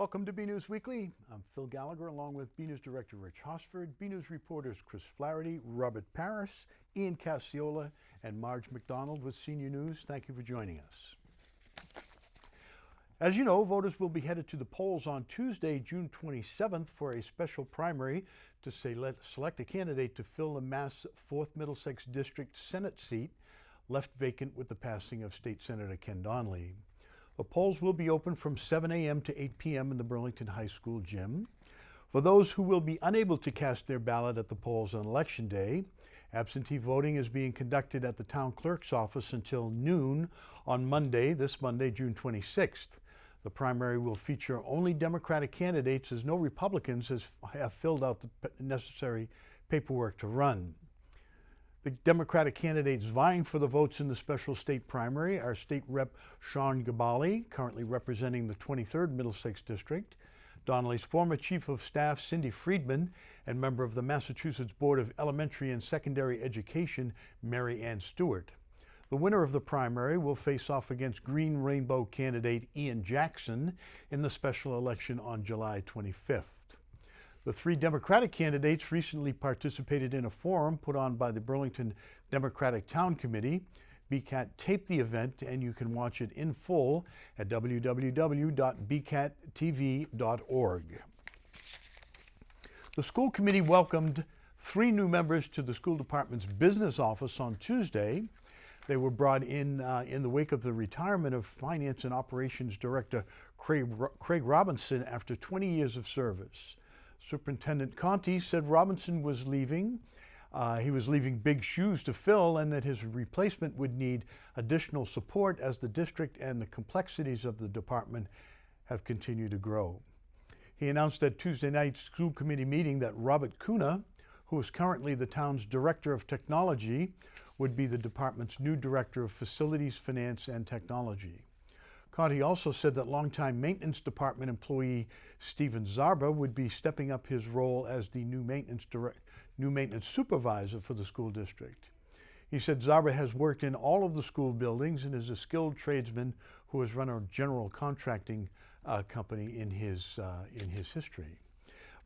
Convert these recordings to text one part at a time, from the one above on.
Welcome to BNEWS Weekly. I'm Phil Gallagher along with BNEWS Director Rich Hosford, BNEWS reporters Chris Flaherty, Robert Paris, Ian Cacciola, and Marge McDonald with Senior News. Thank you for joining us. As you know, voters will be headed to the polls on Tuesday, June 27th for a special primary to select a candidate to fill the Mass 4th Middlesex District Senate seat left vacant with the passing of State Senator Ken Donnelly. The polls will be open from 7 a.m. to 8 p.m. in the Burlington High School gym. For those who will be unable to cast their ballot at the polls on Election Day, absentee voting is being conducted at the town clerk's office until noon on this Monday, June 26th. The primary will feature only Democratic candidates as no Republicans have filled out the necessary paperwork to run. The Democratic candidates vying for the votes in the special state primary are State Rep. Sean Gabali, currently representing the 23rd Middlesex District, Donnelly's former Chief of Staff, Cindy Friedman, and member of the Massachusetts Board of Elementary and Secondary Education, Mary Ann Stewart. The winner of the primary will face off against Green Rainbow candidate Ian Jackson in the special election on July 25th. The three Democratic candidates recently participated in a forum put on by the Burlington Democratic Town Committee. BCAT taped the event, and you can watch it in full at www.bcattv.org. The school committee welcomed 3 new members to the school department's business office on Tuesday. They were brought in the wake of the retirement of Finance and Operations Director Craig Robinson after 20 years of service. Superintendent Conti said Robinson was leaving. He was leaving big shoes to fill, and that his replacement would need additional support as the district and the complexities of the department have continued to grow. He announced at Tuesday night's school committee meeting that Robert Kuna, who is currently the town's Director of Technology, would be the department's new Director of Facilities, Finance, and Technology. Conti also said that longtime Maintenance Department employee Stephen Zarba would be stepping up his role as the new maintenance supervisor for the school district. He said Zarba has worked in all of the school buildings and is a skilled tradesman who has run a general contracting company in his history.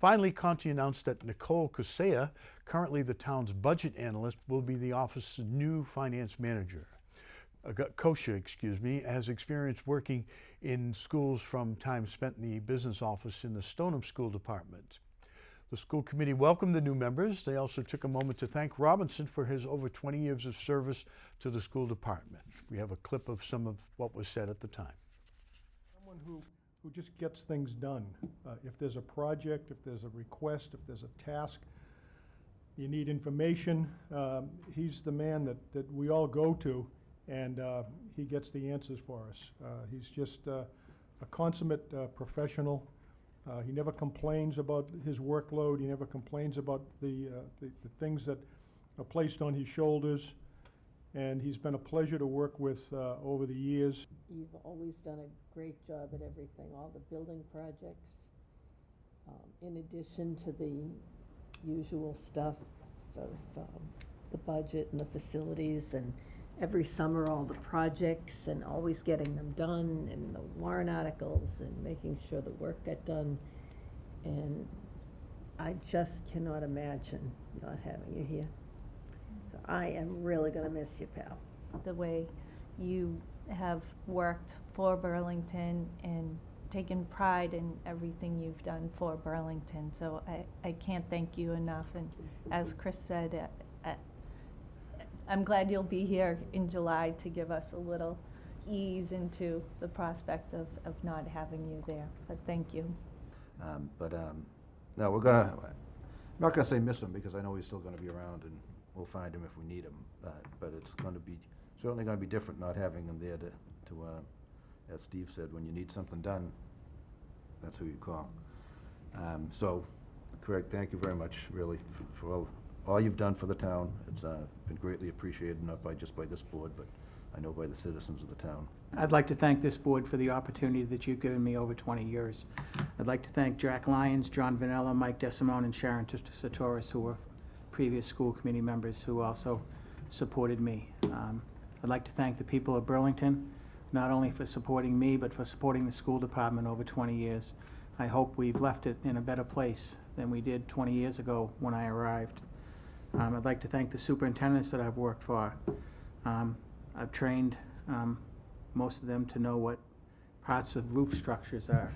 Finally, Conti announced that Nicole Kosea, currently the town's budget analyst, will be the office's new finance manager. Kosha, has experience working in schools from time spent in the business office in the Stoneham School Department. The school committee welcomed the new members. They also took a moment to thank Robinson for his over 20 years of service to the school department. We have a clip of some of what was said at the time. Someone who just gets things done. If there's a project, if there's a request, if there's a task, you need information, he's the man that we all go to, and he gets the answers for us. He's just a consummate professional. He never complains about his workload. He never complains about the things that are placed on his shoulders. And he's been a pleasure to work with over the years. You've always done a great job at everything, all the building projects, in addition to the usual stuff of the budget and the facilities, and every summer all the projects and always getting them done, and the warrant articles and making sure the work got done. And I just cannot imagine not having you here. So I am really going to miss you, pal. The way you have worked for Burlington and taken pride in everything you've done for Burlington. So I can't thank you enough. And as Chris said, I'm glad you'll be here in July to give us a little ease into the prospect of not having you there. But thank you. No, I'm not gonna say miss him, because I know he's still gonna be around, and we'll find him if we need him. But it's certainly gonna be different not having him there to as Steve said, when you need something done, that's who you call. So, Craig, thank you very much, really, for all you've done for the town. It's been greatly appreciated, not just by this board, but I know by the citizens of the town. I'd like to thank this board for the opportunity that you've given me over 20 years. I'd like to thank Jack Lyons, John Vanella, Mike DeSimone, and Sharon Satoris, who were previous school committee members who also supported me. I'd like to thank the people of Burlington, not only for supporting me, but for supporting the school department over 20 years. I hope we've left it in a better place than we did 20 years ago when I arrived. I'd like to thank the superintendents that I've worked for. I've trained most of them to know what parts of roof structures are.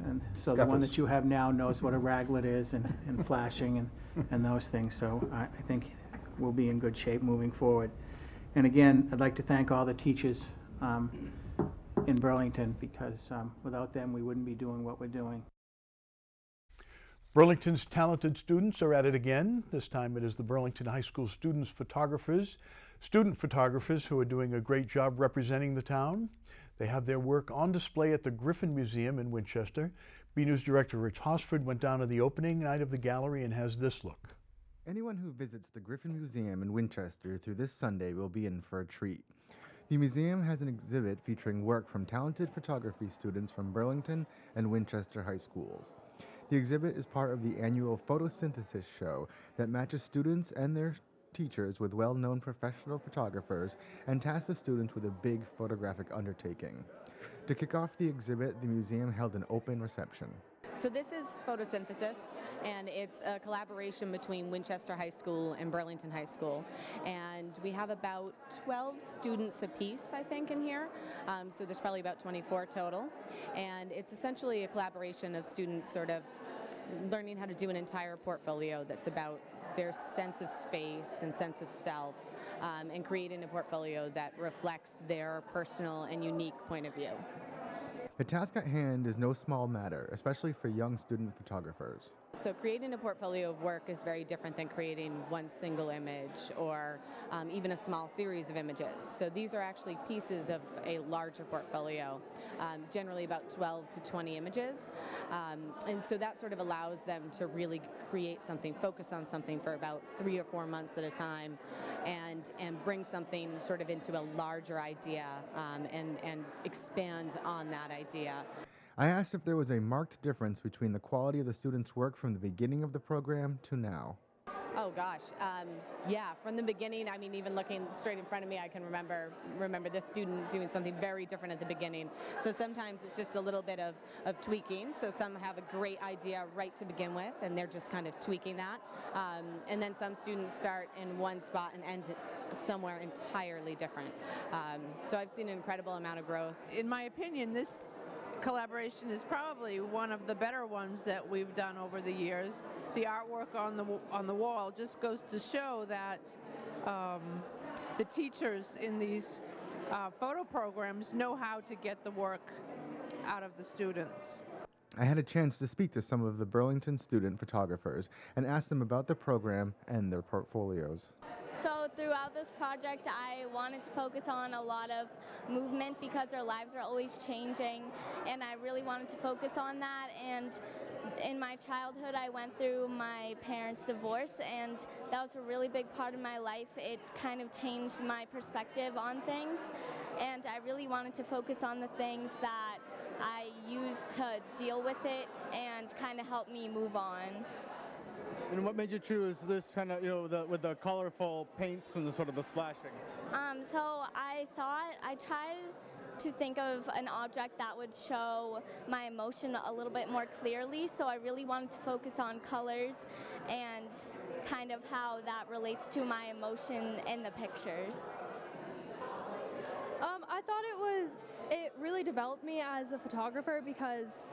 And so the one Scuppers. that you have now knows what a raglet is and flashing and those things. So I think we'll be in good shape moving forward. And again, I'd like to thank all the teachers in Burlington, because without them, we wouldn't be doing what we're doing. Burlington's talented students are at it again. This time it is the Burlington High School student photographers who are doing a great job representing the town. They have their work on display at the Griffin Museum in Winchester. BNEWS Director Rich Hosford went down to the opening night of the gallery and has this look. Anyone who visits the Griffin Museum in Winchester through this Sunday will be in for a treat. The museum has an exhibit featuring work from talented photography students from Burlington and Winchester high schools. The exhibit is part of the annual photosynthesis show that matches students and their teachers with well-known professional photographers and tasks the students with a big photographic undertaking. To kick off the exhibit, the museum held an open reception. So this is photosynthesis, and it's a collaboration between Winchester High School and Burlington High School. And we have about 12 students apiece, I think, in here. So there's probably about 24 total. And it's essentially a collaboration of students sort of learning how to do an entire portfolio that's about their sense of space and sense of self, and creating a portfolio that reflects their personal and unique point of view. The task at hand is no small matter, especially for young student photographers. So creating a portfolio of work is very different than creating one single image or even a small series of images. So these are actually pieces of a larger portfolio, generally about 12 to 20 images. And so that sort of allows them to really create something, focus on something for about 3 or 4 months at a time, and bring something sort of into a larger idea, and expand on that idea. I asked if there was a marked difference between the quality of the students' work from the beginning of the program to now. Oh gosh, yeah, from the beginning, I mean, even looking straight in front of me, I can remember this student doing something very different at the beginning. So sometimes it's just a little bit of tweaking. So some have a great idea right to begin with, and they're just kind of tweaking that. And then some students start in one spot and end somewhere entirely different. So I've seen an incredible amount of growth. In my opinion, this collaboration is probably one of the better ones that we've done over the years. The artwork on the wall just goes to show that the teachers in these photo programs know how to get the work out of the students. I had a chance to speak to some of the Burlington student photographers and ask them about the program and their portfolios. So throughout this project, I wanted to focus on a lot of movement because our lives are always changing, and I really wanted to focus on that. And in my childhood, I went through my parents' divorce, and that was a really big part of my life. It kind of changed my perspective on things, and I really wanted to focus on the things that I used to deal with it and kind of help me move on. And what made you choose this kind of, with the colorful paints and the sort of the splashing? So I tried to think of an object that would show my emotion a little bit more clearly, so I really wanted to focus on colors and kind of how that relates to my emotion in the pictures. I thought it really developed me as a photographer because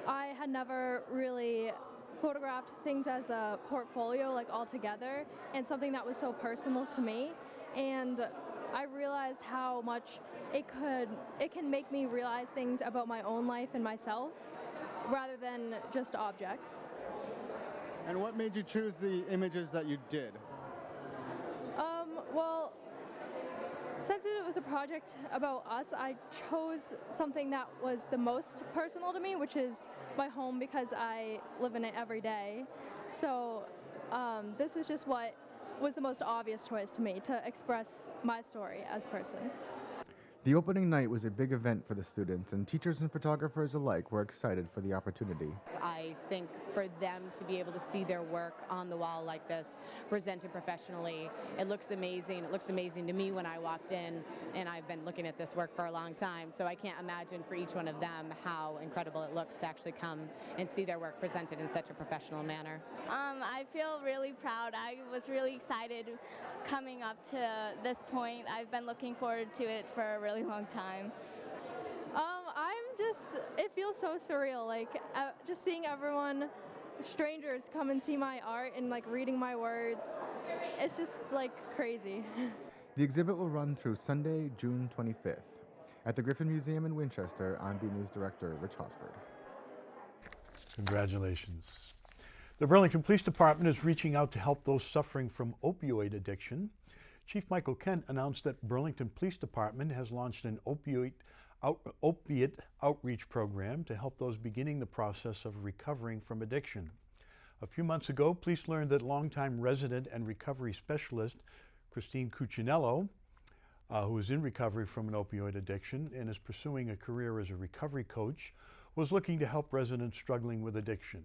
I had never really photographed things as a portfolio, like all together, and something that was so personal to me. And I realized how much it can make me realize things about my own life and myself rather than just objects. And what made you choose the images that you did? Well, since it was a project about us, I chose something that was the most personal to me, which is my home, because I live in it every day. So this is just what was the most obvious choice to me to express my story as a person. The opening night was a big event for the students, and teachers and photographers alike were excited for the opportunity. I think for them to be able to see their work on the wall like this, presented professionally, it looks amazing. It looks amazing to me when I walked in, and I've been looking at this work for a long time, so I can't imagine for each one of them how incredible it looks to actually come and see their work presented in such a professional manner. I feel really proud. I was really excited coming up to this point. I've been looking forward to it for a really long time. It feels so surreal, like just seeing everyone, strangers, come and see my art and like reading my words. It's just like crazy. The exhibit will run through Sunday, June 25th. At the Griffin Museum in Winchester, I'm BNEWS Director Rich Hosford. Congratulations. The Burlington Police Department is reaching out to help those suffering from opioid addiction. Chief Michael Kent announced that Burlington Police Department has launched an opiate outreach program to help those beginning the process of recovering from addiction. A few months ago, police learned that longtime resident and recovery specialist Christine Cuccinello, who is in recovery from an opioid addiction and is pursuing a career as a recovery coach, was looking to help residents struggling with addiction.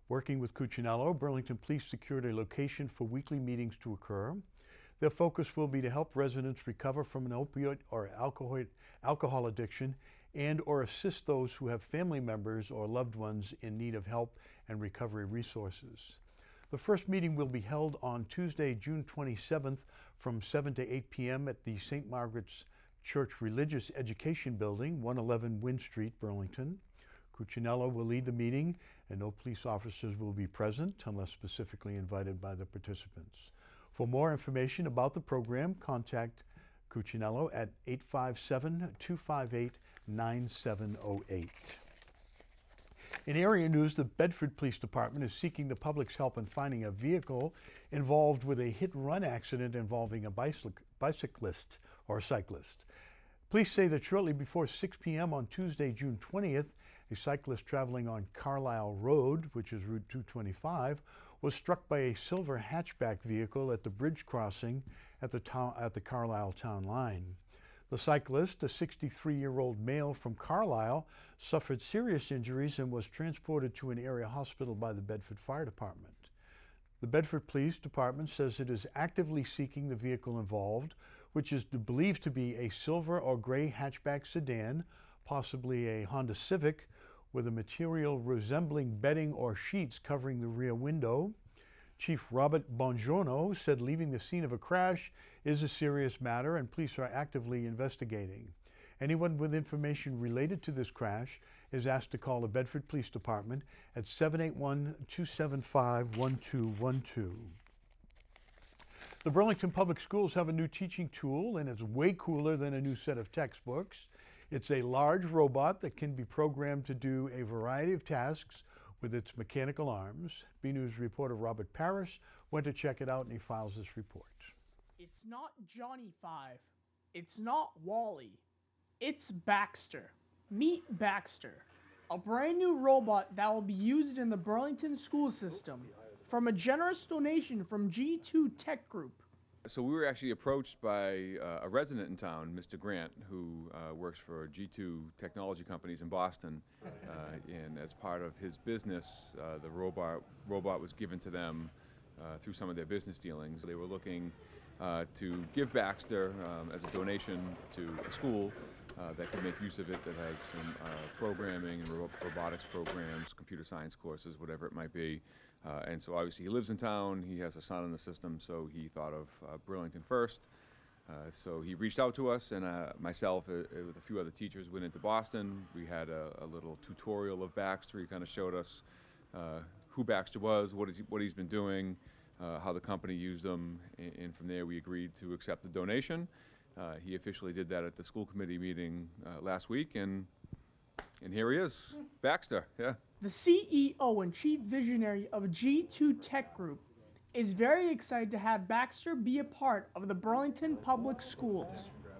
Working with Cuccinello, Burlington Police secured a location for weekly meetings to occur. Their focus will be to help residents recover from an opioid or alcohol addiction and or assist those who have family members or loved ones in need of help and recovery resources. The first meeting will be held on Tuesday, June 27th from 7 to 8 p.m. at the St. Margaret's Church Religious Education Building, 111 Wynn Street, Burlington. Cuccinello will lead the meeting, and no police officers will be present unless specifically invited by the participants. For more information about the program, contact Cuccinello at 857-258-9708. In area news, the Bedford Police Department is seeking the public's help in finding a vehicle involved with a hit-and-run accident involving a bicyclist or cyclist. Police say that shortly before 6 p.m. on Tuesday, June 20th, a cyclist traveling on Carlisle Road, which is Route 225, was struck by a silver hatchback vehicle at the bridge crossing at the Carlisle town line. The cyclist, a 63-year-old male from Carlisle, suffered serious injuries and was transported to an area hospital by the Bedford Fire Department. The Bedford Police Department says it is actively seeking the vehicle involved, which is believed to be a silver or gray hatchback sedan, possibly a Honda Civic, with a material resembling bedding or sheets covering the rear window. Chief Robert Bongiorno said leaving the scene of a crash is a serious matter and police are actively investigating. Anyone with information related to this crash is asked to call the Bedford Police Department at 781-275-1212. The Burlington Public Schools have a new teaching tool, and it's way cooler than a new set of textbooks. It's a large robot that can be programmed to do a variety of tasks with its mechanical arms. BNews reporter Robert Parrish went to check it out, and he files this report. It's not Johnny 5. It's not Wally. It's Baxter. Meet Baxter, a brand new robot that will be used in the Burlington school system from a generous donation from G2 Tech Group. So we were actually approached by a resident in town, Mr. Grant, who works for G2 technology companies in Boston, and as part of his business, the robot was given to them through some of their business dealings. They were looking to give Baxter as a donation to a school that could make use of it, that has some programming and robotics programs, computer science courses, whatever it might be. And so obviously he lives in town, he has a son in the system, so he thought of Burlington first. So he reached out to us, and myself with a few other teachers went into Boston. We had a little tutorial of Baxter. He kind of showed us who Baxter was, what he's been doing, how the company used them, and from there we agreed to accept the donation. He officially did that at the school committee meeting last week, and here he is, Baxter, yeah. The CEO and chief visionary of G2 Tech Group is very excited to have Baxter be a part of the Burlington Public Schools.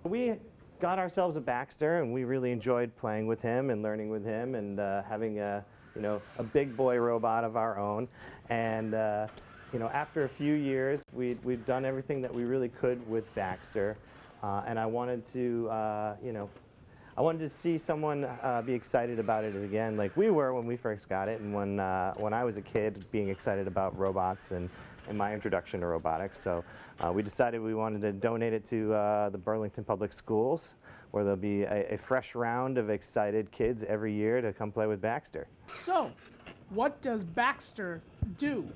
We got ourselves a Baxter, and we really enjoyed playing with him and learning with him, and having a big boy robot of our own. And after a few years, we'd done everything that we really could with Baxter. and I wanted to, I wanted to see someone be excited about it again, like we were when we first got it, and when I was a kid, being excited about robots and my introduction to robotics. So we decided we wanted to donate it to the Burlington Public Schools, where there'll be a fresh round of excited kids every year to come play with Baxter. So, what does Baxter do?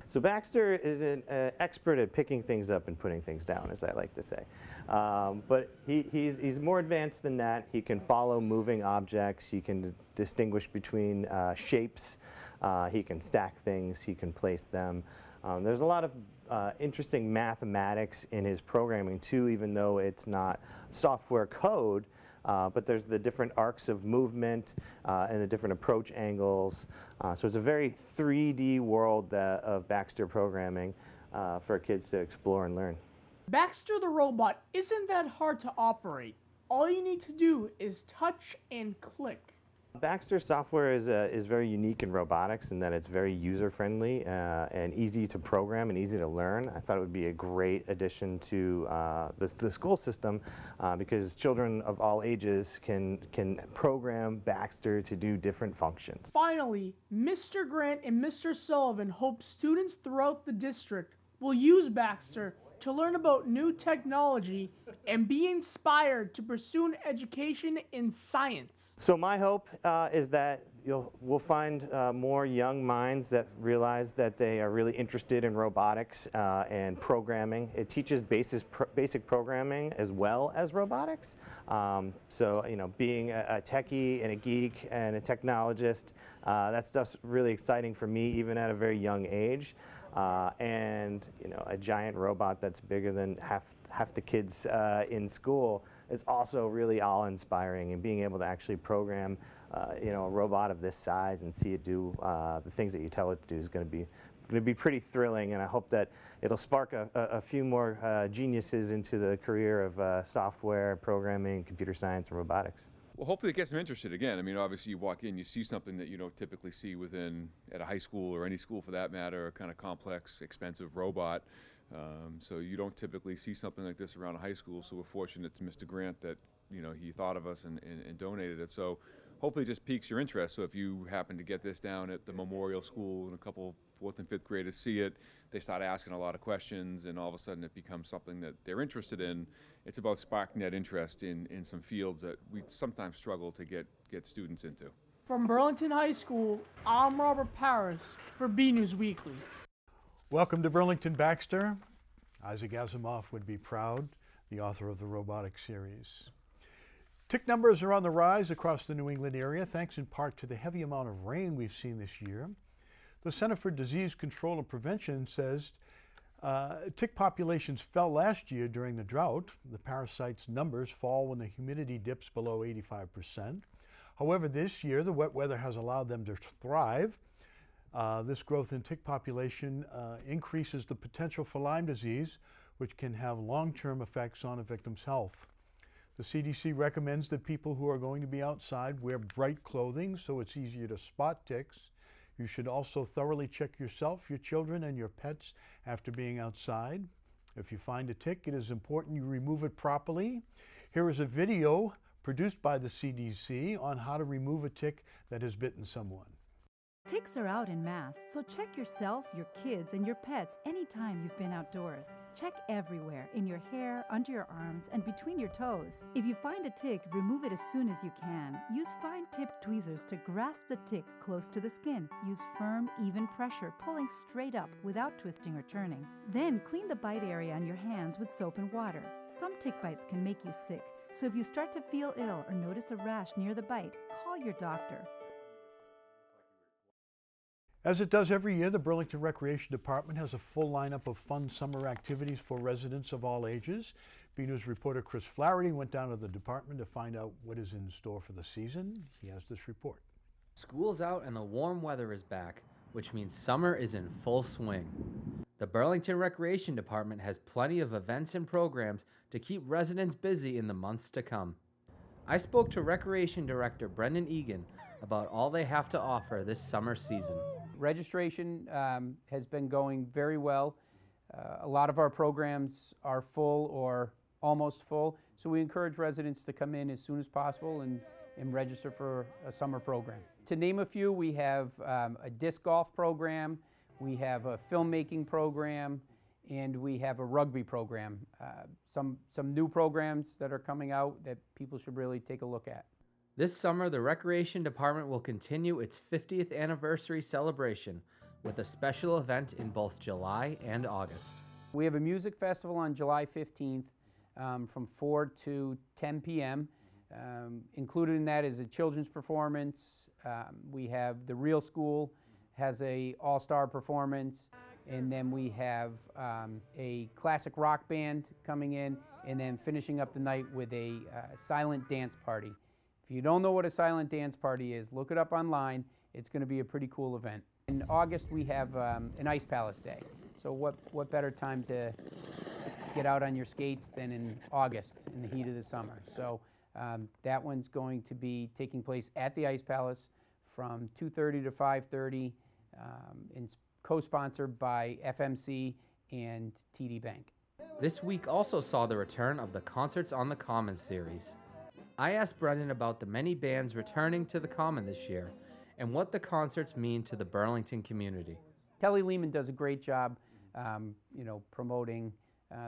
So Baxter is an expert at picking things up and putting things down, as I like to say. But he's more advanced than that. He can follow moving objects. He can distinguish between shapes. He can stack things. He can place them. There's a lot of interesting mathematics in his programming too, even though it's not software code. But there's the different arcs of movement and the different approach angles. So it's a very 3D world of Baxter programming for kids to explore and learn. Baxter the Robot isn't that hard to operate. All you need to do is touch and click. Baxter software is very unique in robotics in that it's very user-friendly and easy to program and easy to learn. I thought it would be a great addition to the school system because children of all ages can program Baxter to do different functions. Finally, Mr. Grant and Mr. Sullivan hope students throughout the district will use Baxter to learn about new technology and be inspired to pursue an education in science. So my hope is that we'll find more young minds that realize that they are really interested in robotics and programming. It teaches basic programming as well as robotics. So, being a techie and a geek and a technologist, that stuff's really exciting for me even at a very young age. And a giant robot that's bigger than half the kids in school is also really awe-inspiring, and being able to actually program a robot of this size and see it do the things that you tell it to do is going to be pretty thrilling, and I hope that it'll spark a few more geniuses into the career of software programming, computer science, and robotics. Well, hopefully it gets them interested again. I mean, obviously you walk in, you see something that you don't typically see at a high school or any school for that matter, a kind of complex, expensive robot. So you don't typically see something like this around a high school. So we're fortunate to Mr. Grant that, he thought of us and donated it. So hopefully it just piques your interest. So if you happen to get this down at the Memorial School and a couple 4th and 5th graders see it, they start asking a lot of questions, and all of a sudden it becomes something that they're interested in. It's about sparking that interest in some fields that we sometimes struggle to get students into. From Burlington High School, I'm Robert Paris for BNEWS Weekly. Welcome to Burlington, Baxter. Isaac Asimov would be proud, the author of the robotic series. Tick numbers are on the rise across the New England area, thanks in part to the heavy amount of rain we've seen this year. The Center for Disease Control and Prevention says tick populations fell last year during the drought. The parasite's numbers fall when the humidity dips below 85%. However, this year, the wet weather has allowed them to thrive. This growth in tick population increases the potential for Lyme disease, which can have long-term effects on a victim's health. The CDC recommends that people who are going to be outside wear bright clothing so it's easier to spot ticks. You should also thoroughly check yourself, your children, and your pets after being outside. If you find a tick, it is important you remove it properly. Here is a video produced by the CDC on how to remove a tick that has bitten someone. Ticks are out en masse, so check yourself, your kids, and your pets anytime you've been outdoors. Check everywhere, in your hair, under your arms, and between your toes. If you find a tick, remove it as soon as you can. Use fine-tipped tweezers to grasp the tick close to the skin. Use firm, even pressure, pulling straight up without twisting or turning. Then clean the bite area on your hands with soap and water. Some tick bites can make you sick, so if you start to feel ill or notice a rash near the bite, call your doctor. As it does every year, the Burlington Recreation Department has a full lineup of fun summer activities for residents of all ages. BNews reporter Chris Flaherty went down to the department to find out what is in store for the season. He has this report. School's out and the warm weather is back, which means summer is in full swing. The Burlington Recreation Department has plenty of events and programs to keep residents busy in the months to come. I spoke to Recreation Director Brendan Egan about all they have to offer this summer season. Registration has been going very well. A lot of our programs are full or almost full. So we encourage residents to come in as soon as possible and register for a summer program. To name a few, we have a disc golf program, we have a filmmaking program, and we have a rugby program. Some new programs that are coming out that people should really take a look at. This summer, the Recreation Department will continue its 50th anniversary celebration with a special event in both July and August. We have a music festival on July 15th from 4 to 10 p.m. Included in that is a children's performance. We have the Real School has a all-star performance, and then we have a classic rock band coming in, and then finishing up the night with a silent dance party. If you don't know what a silent dance party is, look it up online. It's going to be a pretty cool event. In August, we have an Ice Palace Day. So what better time to get out on your skates than in August, in the heat of the summer. So that one's going to be taking place at the Ice Palace from 2:30 to 5:30, and co-sponsored by FMC and TD Bank. This week also saw the return of the Concerts on the Common series. I asked Brendan about the many bands returning to the Common this year and what the concerts mean to the Burlington community. Kelly Lehman does a great job, promoting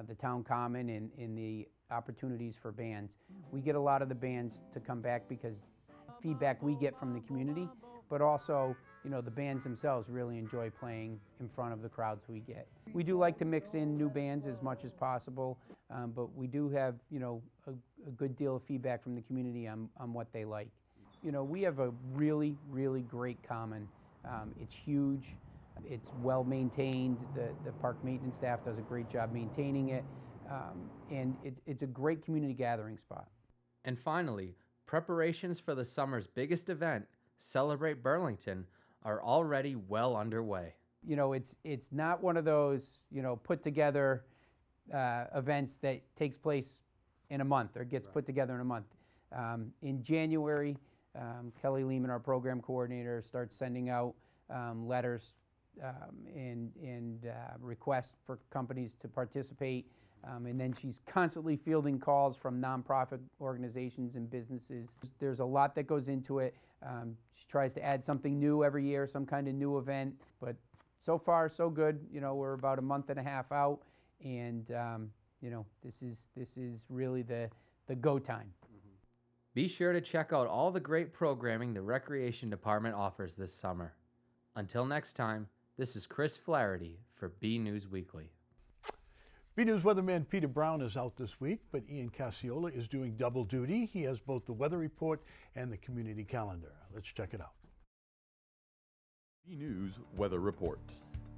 the town common and the opportunities for bands. We get a lot of the bands to come back because feedback we get from the community, but also, the bands themselves really enjoy playing in front of the crowds we get. We do like to mix in new bands as much as possible, but we do have, a good deal of feedback from the community on what they like. We have a really, really great common. It's huge. It's well maintained. The park maintenance staff does a great job maintaining it. And it's a great community gathering spot. And finally, preparations for the summer's biggest event, Celebrate Burlington, are already well underway. It's not one of those, put together events that takes place in a month or gets put together in a month. In January, Kelly Lehman, our program coordinator, starts sending out letters and requests for companies to participate. And then she's constantly fielding calls from nonprofit organizations and businesses. There's a lot that goes into it. She tries to add something new every year, some kind of new event. But so far, so good. We're about a month and a half out, and this is really the go time. Be sure to check out all the great programming the Recreation Department offers this summer. Until next time, this is Chris Flaherty for BNEWS Weekly. BNews weatherman Peter Brown is out this week, but Ian Casiola is doing double duty. He has both the weather report and the community calendar. Let's check it out. BNews Weather Report.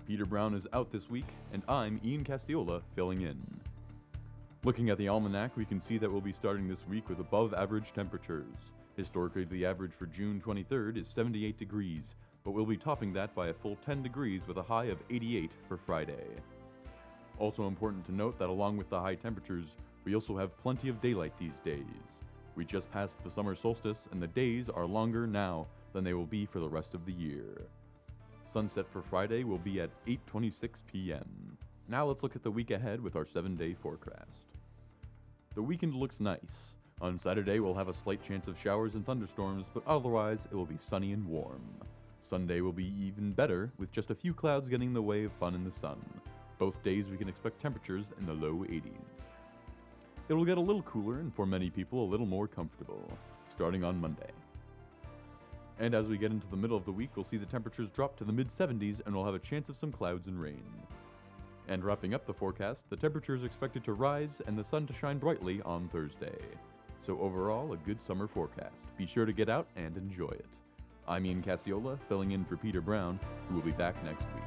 Peter Brown is out this week, and I'm Ian Casiola filling in. Looking at the almanac, we can see that we'll be starting this week with above average temperatures. Historically, the average for June 23rd is 78 degrees, but we'll be topping that by a full 10 degrees with a high of 88 for Friday. Also important to note that along with the high temperatures, we also have plenty of daylight these days. We just passed the summer solstice, and the days are longer now than they will be for the rest of the year. Sunset for Friday will be at 8:26 p.m. Now let's look at the week ahead with our 7-day forecast. The weekend looks nice. On Saturday, we'll have a slight chance of showers and thunderstorms, but otherwise it will be sunny and warm. Sunday will be even better, with just a few clouds getting in the way of fun in the sun. Both days we can expect temperatures in the low 80s. It will get a little cooler and for many people a little more comfortable, starting on Monday. And as we get into the middle of the week, we'll see the temperatures drop to the mid-70s and we'll have a chance of some clouds and rain. And wrapping up the forecast, the temperature is expected to rise and the sun to shine brightly on Thursday. So overall, a good summer forecast. Be sure to get out and enjoy it. I'm Ian Casiola, filling in for Peter Brown, who will be back next week.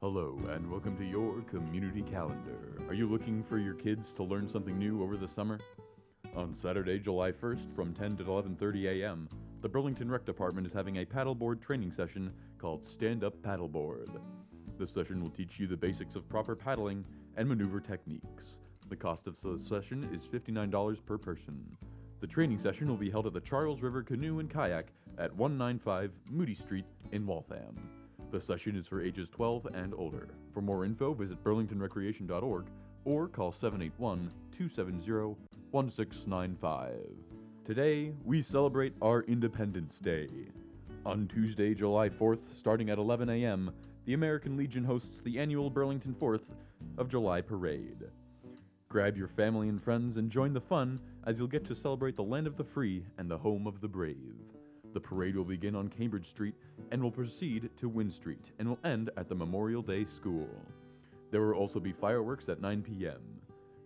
Hello, and welcome to your community calendar. Are you looking for your kids to learn something new over the summer? On Saturday, July 1st, from 10 to 11:30 a.m., the Burlington Rec Department is having a paddleboard training session called Stand Up Paddleboard. This session will teach you the basics of proper paddling and maneuver techniques. The cost of the session is $59 per person. The training session will be held at the Charles River Canoe and Kayak at 195 Moody Street in Waltham. The session is for ages 12 and older. For more info, visit burlingtonrecreation.org or call 781-270-1695. Today, we celebrate our Independence Day. On Tuesday, July 4th, starting at 11 a.m., the American Legion hosts the annual Burlington 4th of July Parade. Grab your family and friends and join the fun as you'll get to celebrate the land of the free and the home of the brave. The parade will begin on Cambridge Street and will proceed to Wynn Street and will end at the Memorial Day School. There will also be fireworks at 9 p.m.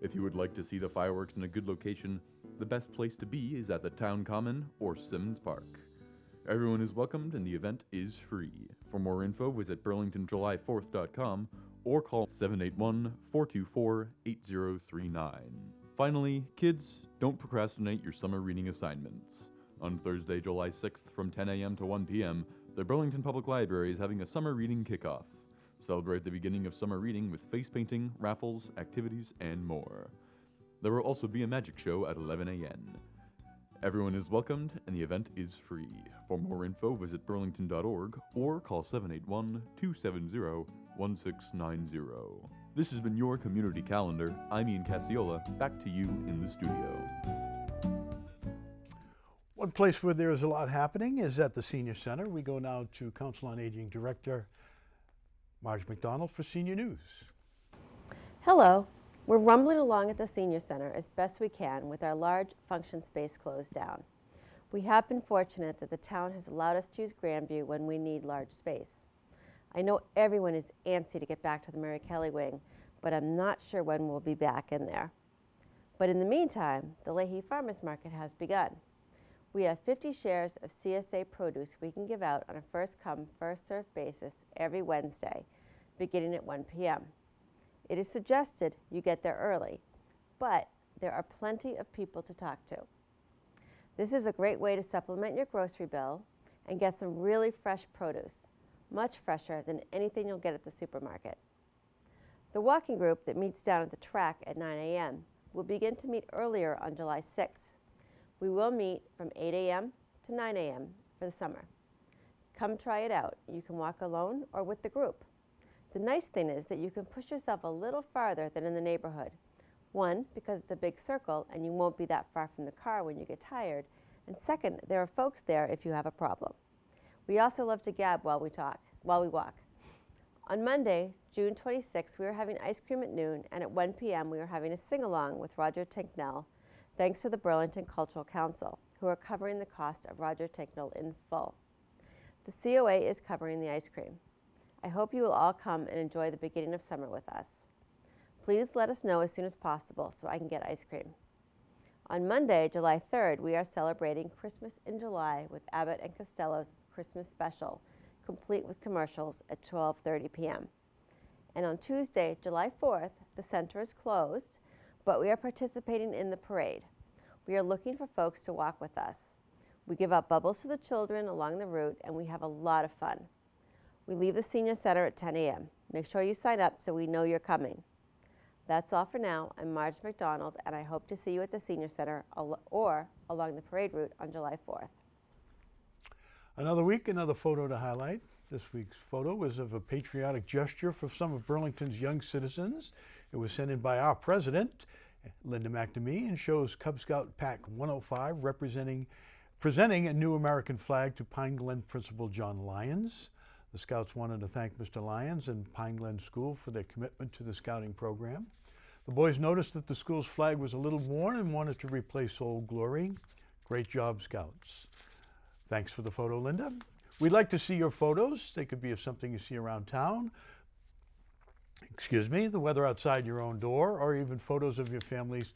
If you would like to see the fireworks in a good location, the best place to be is at the Town Common or Simmons Park. Everyone is welcomed and the event is free. For more info, visit burlingtonjuly4th.com or call 781-424-8039. Finally, kids, don't procrastinate your summer reading assignments. On Thursday, July 6th from 10 a.m. to 1 p.m., the Burlington Public Library is having a summer reading kickoff. Celebrate the beginning of summer reading with face painting, raffles, activities, and more. There will also be a magic show at 11 a.m. Everyone is welcomed and the event is free. For more info, visit burlington.org or call 781-270-1690. This has been your community calendar. I'm Ian Cassiola. Back to you in the studio. One place where there is a lot happening is at the Senior Center. We go now to Council on Aging Director Marge McDonald for Senior News. Hello. We're rumbling along at the Senior Center as best we can with our large function space closed down. We have been fortunate that the town has allowed us to use Grandview when we need large space. I know everyone is antsy to get back to the Mary Kelly wing, but I'm not sure when we'll be back in there. But in the meantime, the Leahy Farmers Market has begun. We have 50 shares of CSA produce we can give out on a first-come, first-served basis every Wednesday, beginning at 1 p.m. It is suggested you get there early, but there are plenty of people to talk to. This is a great way to supplement your grocery bill and get some really fresh produce, much fresher than anything you'll get at the supermarket. The walking group that meets down at the track at 9 a.m. will begin to meet earlier on July 6th. We will meet from 8 a.m. to 9 a.m. for the summer. Come try it out. You can walk alone or with the group. The nice thing is that you can push yourself a little farther than in the neighborhood. One, because it's a big circle and you won't be that far from the car when you get tired. And second, there are folks there if you have a problem. We also love to gab while we walk. On Monday, June 26th, we are having ice cream at noon, and at 1 p.m. we are having a sing-along with Roger Tinknell, thanks to the Burlington Cultural Council, who are covering the cost of Roger Tinknell in full. The COA is covering the ice cream. I hope you will all come and enjoy the beginning of summer with us. Please let us know as soon as possible so I can get ice cream. On Monday, July 3rd, we are celebrating Christmas in July with Abbott and Costello's Christmas Special, complete with commercials at 12:30 p.m. And on Tuesday, July 4th, the center is closed, but we are participating in the parade. We are looking for folks to walk with us. We give out bubbles to the children along the route, and we have a lot of fun. We leave the Senior Center at 10 a.m. Make sure you sign up so we know you're coming. That's all for now. I'm Marge McDonald, and I hope to see you at the Senior Center or along the parade route on July 4th. Another week, another photo to highlight. This week's photo is of a patriotic gesture for some of Burlington's young citizens. It was sent in by our president, Linda McNamee, and shows Cub Scout Pack 105 presenting a new American flag to Pine Glen Principal John Lyons. The Scouts wanted to thank Mr. Lyons and Pine Glen School for their commitment to the scouting program. The boys noticed that the school's flag was a little worn and wanted to replace Old Glory. Great job, Scouts. Thanks for the photo, Linda. We'd like to see your photos. They could be of something you see around town, the weather outside your own door, or even photos of your family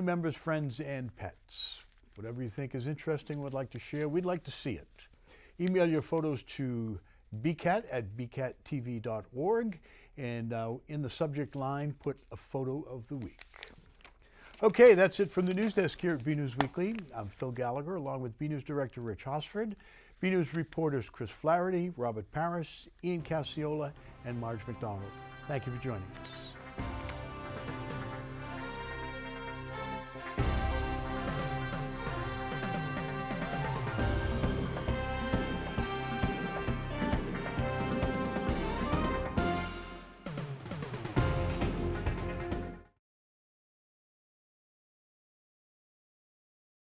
members, friends, and pets. Whatever you think is interesting, would like to share, we'd like to see it. Email your photos to bcat@bcattv.org, and in the subject line, put a photo of the week. Okay, that's it from the news desk here at BNEWS Weekly. I'm Phil Gallagher, along with BNEWS Director Rich Hosford, BNEWS reporters Chris Flaherty, Robert Paris, Ian Cassiola, and Marge McDonald. Thank you for joining us.